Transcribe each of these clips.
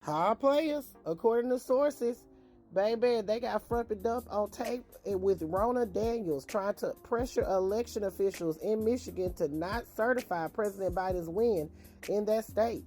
Hard players, according to sources, baby, they got Frumpy Dump on tape with Ronna Daniels trying to pressure election officials in Michigan to not certify President Biden's win in that state.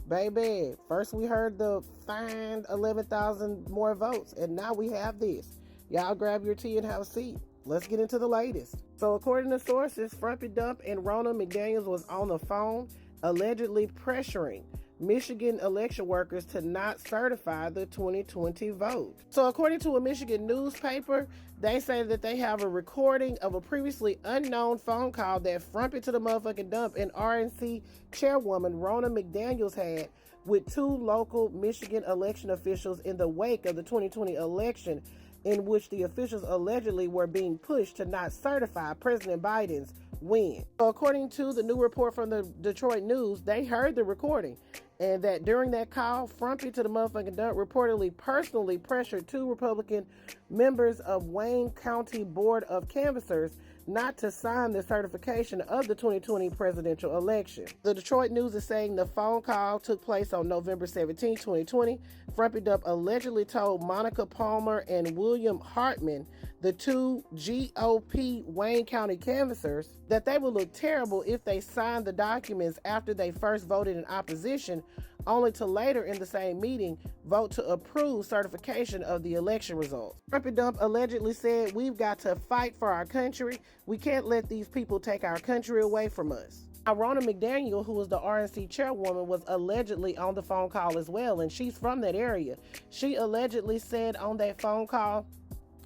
Baby, first we heard the find 11,000 more votes, and now we have this. Y'all grab your tea and have a seat. Let's get into the latest. So according to sources, Frumpy Dump and Ronna McDaniels was on the phone allegedly pressuring Michigan election workers to not certify the 2020 vote. So according to a Michigan newspaper, they say that they have a recording of a previously unknown phone call that Frumpy to the motherfucking dump and RNC chairwoman Ronna McDaniels had with two local Michigan election officials in the wake of the 2020 election, in which the officials allegedly were being pushed to not certify President Biden's win. So according to the new report from the Detroit News, they heard the recording, and that during that call, Frumpy to the motherfucking dump reportedly personally pressured two Republican members of Wayne County Board of Canvassers not to sign the certification of the 2020 presidential election. The Detroit News is saying the phone call took place on November 17, 2020. Frumpy Dump allegedly told Monica Palmer and William Hartman, the two GOP Wayne County canvassers, that they would look terrible if they signed the documents after they first voted in opposition, only to later in the same meeting vote to approve certification of the election results. Frumpy Dump allegedly said, "We've got to fight for our country. We can't let these people take our country away from us." Now, Ronna McDaniel, who was the RNC chairwoman, was allegedly on the phone call as well, and she's from that area. She allegedly said on that phone call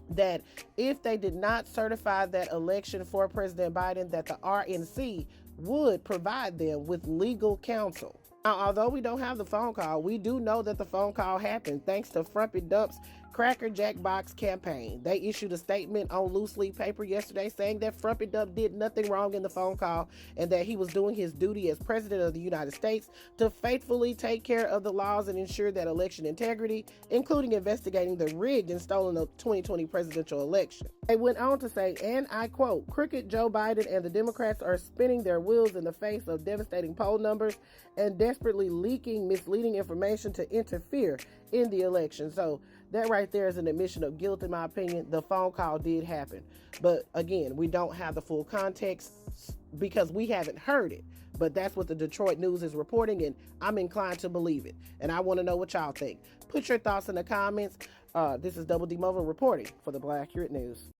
that if they did not certify that election for President Biden, that the RNC would provide them with legal counsel. Now, although we don't have the phone call, we do know that the phone call happened thanks to Frumpy Dump's Cracker Jack Box campaign. They issued a statement on loose leaf paper yesterday saying that Frumpy Dump did nothing wrong in the phone call and that he was doing his duty as President of the United States to faithfully take care of the laws and ensure that election integrity, including investigating the rigged and stolen 2020 presidential election. They went on to say, and I quote, "Crooked Joe Biden and the Democrats are spinning their wheels in the face of devastating poll numbers and desperately leaking misleading information to interfere in the election." So that right there is an admission of guilt, in my opinion. The phone call did happen. But again, we don't have the full context because we haven't heard it. But that's what the Detroit News is reporting, and I'm inclined to believe it. And I want to know what y'all think. Put your thoughts in the comments. This is Double D Mova reporting for the Black Accurate News.